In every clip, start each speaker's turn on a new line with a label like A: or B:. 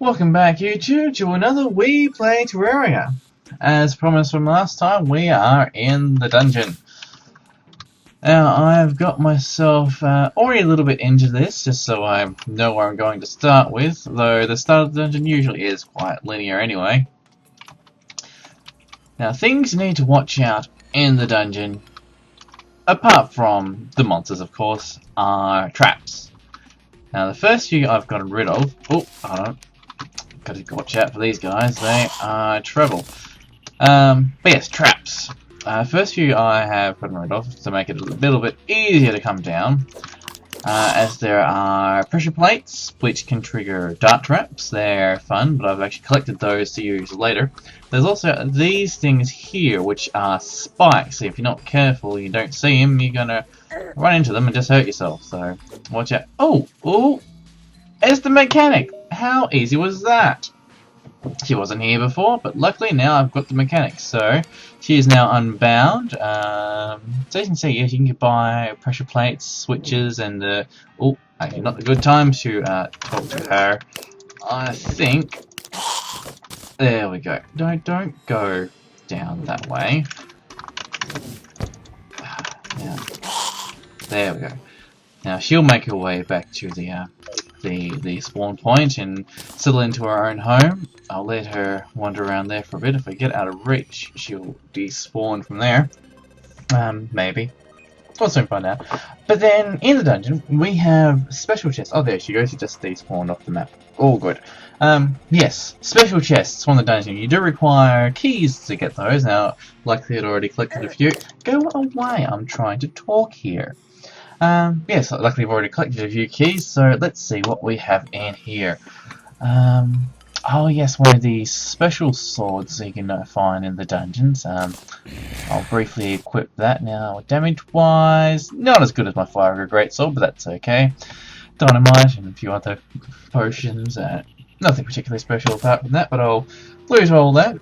A: Welcome back, YouTube, to another We Play Terraria. As promised from last time, we are in the dungeon. Now, I've got myself already a little bit into this, just so I know where I'm going to start with, though the start of the dungeon usually is quite linear anyway. Now, things you need to watch out in the dungeon, apart from the monsters, of course, are traps. Now, the first few I've gotten rid of... Oh, hold on. Gotta watch out for these guys, they are trouble. But yes, traps. First few I have gotten rid of to make it a little bit easier to come down, as there are pressure plates which can trigger dart traps. They're fun, but I've actually collected those to use later. There's also these things here which are spikes, so if you're not careful, you don't see them, you're gonna run into them and just hurt yourself, so watch out. Oh! It's the mechanic! How easy was that? She wasn't here before, but luckily now I've got the mechanic, so she is now unbound. So you can see, yes, you can buy pressure plates, switches, and oh, actually not a good time to talk to her. I think. There we go. Don't go down that way. Now, there we go. Now she'll make her way back to the spawn point and settle into her own home. I'll let her wander around there for a bit. If I get out of reach, she'll despawn from there. Maybe. We'll soon find out. But then, in the dungeon, we have special chests. Oh, there she goes. She just despawned off the map. All good. Yes, special chests from the dungeon. You do require keys to get those. Now, likely I'd already collected a few. Go away. I'm trying to talk here. Yes, luckily I've already collected a few keys, so let's see what we have in here. Oh yes, one of these special swords you can find in the dungeons. I'll briefly equip that now. Damage-wise, not as good as my Fire Greatsword, but that's okay. Dynamite and a few other potions. Nothing particularly special apart from that, but I'll lose all that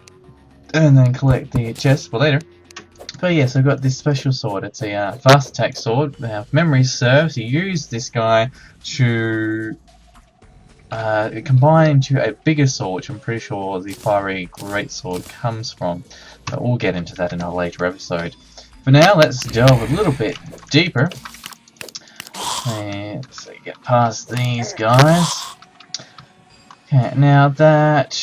A: and then collect the chest for later. But yes, I've got this special sword. It's a fast attack sword. Now, if memory serves, you use this guy to combine into a bigger sword, which I'm pretty sure the Fiery Greatsword comes from. But we'll get into that in a later episode. For now, let's delve a little bit deeper. Let's get past these guys. Okay, now that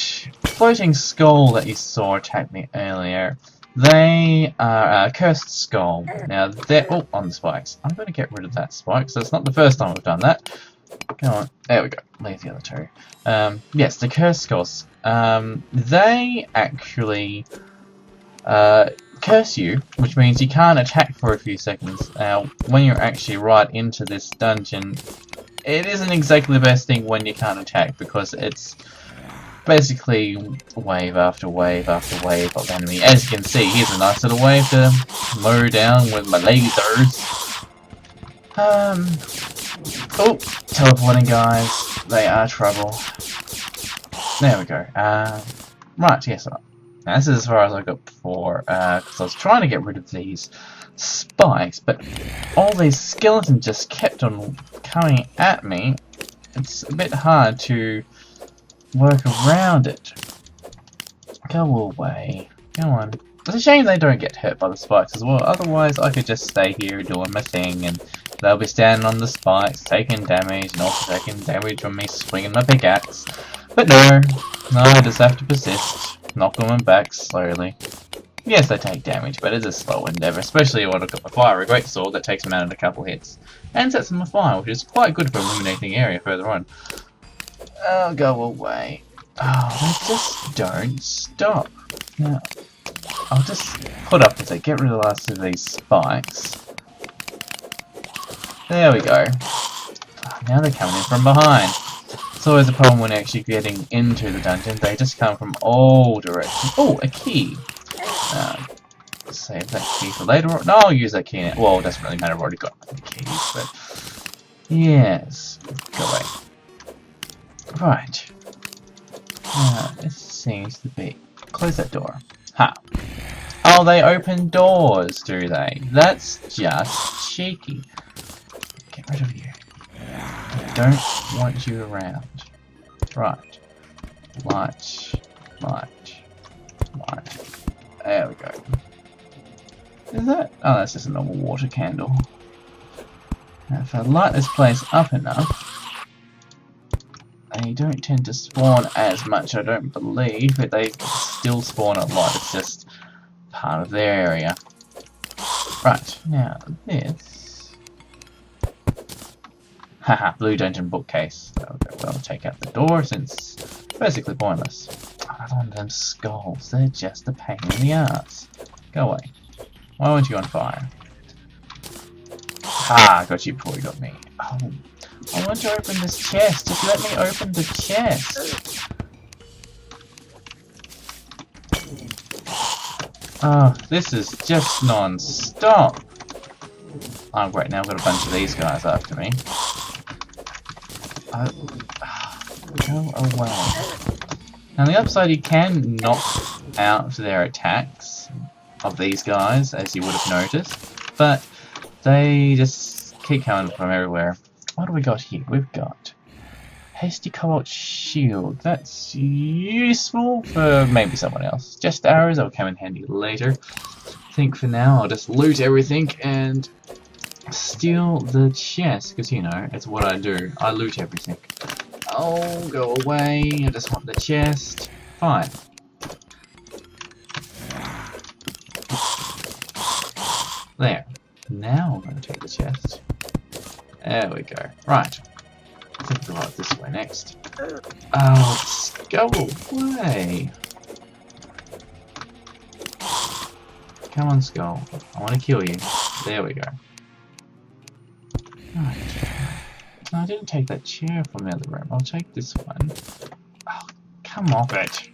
A: floating skull that you saw attack me earlier, they are a cursed skull. Now they're on the spikes. I'm going to get rid of that spike, so it's not the first time we've done that. Come on, there we go. Leave the other two. Yes, the cursed skulls. They actually curse you, which means you can't attack for a few seconds. Now, when you're actually right into this dungeon, it isn't exactly the best thing when you can't attack, because it's basically wave after wave after wave of enemy. As you can see, here's a nice little wave to mow down with my lasers. Oh, teleporting guys. They are trouble. There we go. Right, yes. Now, this is as far as I got before, because I was trying to get rid of these spikes, but all these skeletons just kept on coming at me. It's a bit hard to work around it. Go away. Come on. It's a shame they don't get hit by the spikes as well. Otherwise, I could just stay here doing my thing, and they'll be standing on the spikes, taking damage, and also taking damage from me swinging my pickaxe. But no, I just have to persist, knocking them back slowly. Yes, they take damage, but it's a slow endeavour, especially when I've got my Fire Greatsword that takes them out in a couple hits, and sets them afire, which is quite good for illuminating the area further on. Oh, go away. Oh, they just don't stop. Now, I'll just put up with it, get rid of the last of these spikes. There we go. Oh, now they're coming in from behind. It's always a problem when actually getting into the dungeon. They just come from all directions. Oh, a key. Save that key for later on. No, I'll use that key now. Well, it doesn't really matter, I've already got the keys, but yes. Go away. Right. This seems to be... Close that door. Ha! Oh, they open doors, do they? That's just cheeky. Get rid of you. I don't want you around. Right. Light. There we go. Is that? Oh, that's just a normal water candle. Now, if I light this place up enough, they don't tend to spawn as much, I don't believe, but they still spawn a lot. It's just part of their area. Right, now this. Haha, blue dungeon bookcase. Okay, well, take out the door since it's basically pointless. Oh, another one of them skulls. They're just a pain in the ass. Go away. Why weren't you on fire? Ha! Got you before you got me. Oh, I want to open this chest. Just let me open the chest. Oh, this is just non-stop. Oh, great. Now I've got a bunch of these guys after me. Go away. Now, on the upside, you can knock out their attacks of these guys, as you would have noticed, but they just keep coming from everywhere. What do we got here? We've got Hasty Cobalt Shield. That's useful for maybe someone else. Just arrows that will come in handy later. I think for now I'll just loot everything and steal the chest, because you know, it's what I do. I loot everything. Oh, go away. I just want the chest. Fine. There. Now I'm going to take the chest. There we go. Right. I think we'll go this way next. Oh, go away. Come on, Skull. I want to kill you. There we go. Right. No, I didn't take that chair from the other room. I'll take this one. Oh, come off it.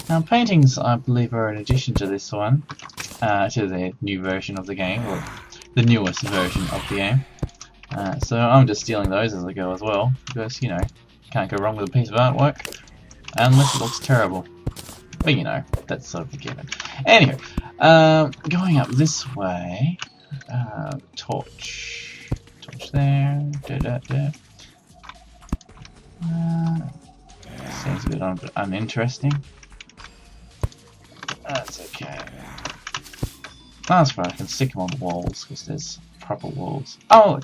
A: Now, paintings, I believe, are an addition to this one, to the new version of the game, or the newest version of the game. So I'm just stealing those as I go as well, because, you know, can't go wrong with a piece of artwork, unless it looks terrible. But, you know, that's sort of a given. Anyway, going up this way, torch there, seems a bit uninteresting. That's okay. That's right, I can stick them on the walls, because there's proper walls. Oh!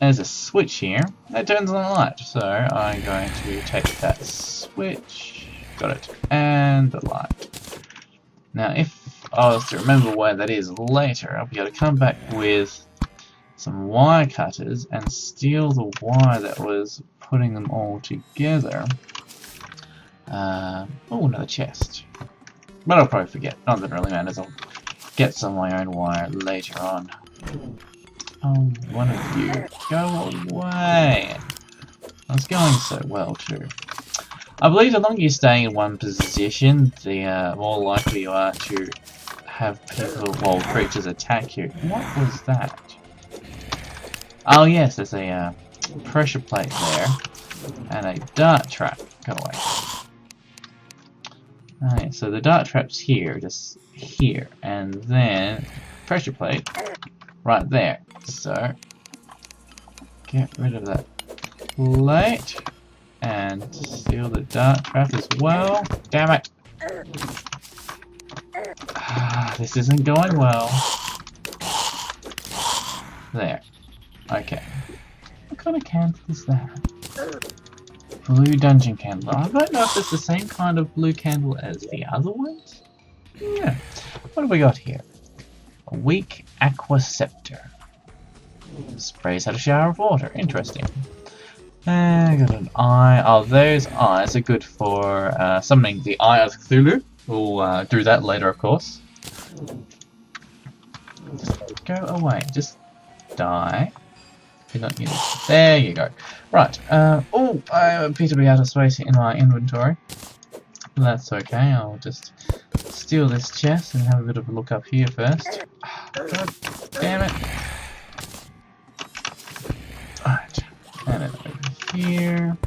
A: There's a switch here that turns on the light, so I'm going to take that switch. Got it. And the light. Now, if I was to remember where that is later, I'll be able to come back with some wire cutters and steal the wire that was putting them all together. Oh, another chest. But I'll probably forget. Not that it really matters. I'll get some of my own wire later on. Oh, one of you. Go away! It's going so well, too. I believe the longer you stay in one position, the more likely you are to have people, well, creatures attack you. What was that? Oh, yes, there's a pressure plate there. And a dart trap. Go away. Alright, so the dart trap's here, just here, and then pressure plate right there. So get rid of that plate and steal the dart trap as well. Damn it! This isn't going well. There. Okay. What kind of candle is that? Blue dungeon candle. I don't know if it's the same kind of blue candle as the other ones. Yeah. What have we got here? A weak aqua scepter. Sprays out a shower of water. Interesting. Got an eye. Oh, those eyes are good for summoning the Eye of Cthulhu. We'll do that later, of course. Just go away. Just die. There you go. Right. Oh, I appear to be out of space in my inventory. That's okay. I'll just steal this chest and have a bit of a look up here first. God damn it. Alright. And then over here.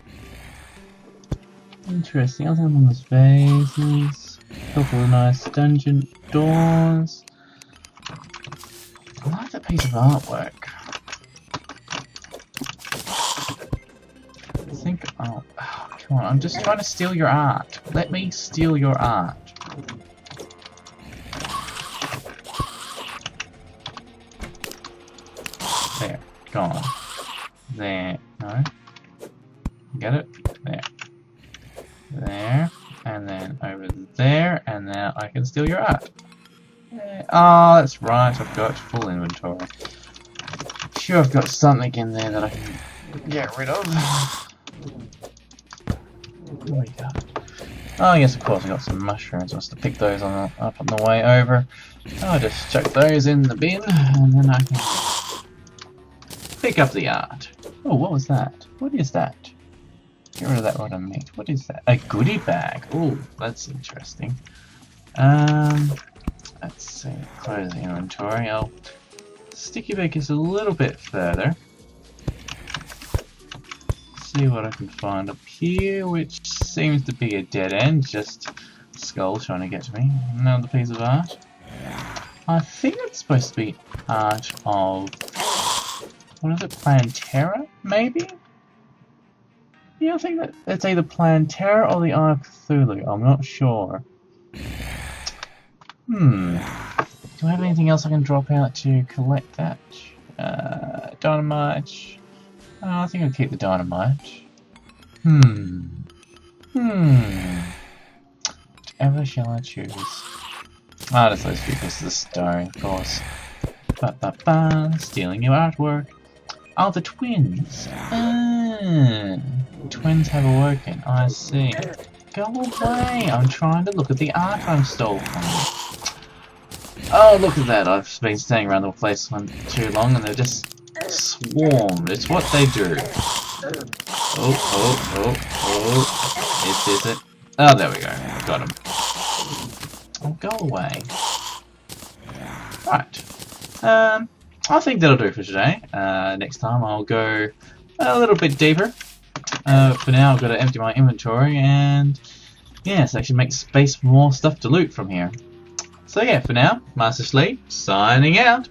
A: Interesting. I'll have those vases. A couple of nice dungeon doors. I like that piece of artwork. think... Oh, come on. I'm just trying to steal your art. Let me steal your art. There. Go on. There. No. Get it? There. There. And then over there. And now I can steal your art. Oh, that's right. I've got full inventory. Sure, I've got something in there that I can get rid of. What do we got? Oh yes, of course, I got some mushrooms. I must have picked those up on the way over. I'll just chuck those in the bin, and then I can pick up the art. Oh, what was that? What is that? Get rid of that rotten meat. What is that? A goodie bag. Oh, that's interesting. Let's see. Close the inventory. I'll stick you back just a little bit further. See what I can find up here, which seems to be a dead end. Just a skull trying to get to me. Another piece of art. I think it's supposed to be art of... what is it? Terraria, maybe? Yeah, I think that it's either Terraria or the Eye of Cthulhu. I'm not sure. Do I have anything else I can drop out to collect that? Dynamite. Oh, I think I'll keep the dynamite. Whatever shall I choose? Ah, that's those people to the story, of course. Stealing your artwork. Oh, the twins. Twins have awoken. I see. Go away. I'm trying to look at the art I stole from you. Oh, look at that. I've been staying around the place for too long and they've just swarmed. It's what they do. Is it? Oh, there we go. Got him. Oh, go away. Right. I think that'll do for today. Next time I'll go a little bit deeper. For now I've got to empty my inventory and yes, actually make space for more stuff to loot from here. So yeah, for now, Master Sleep signing out.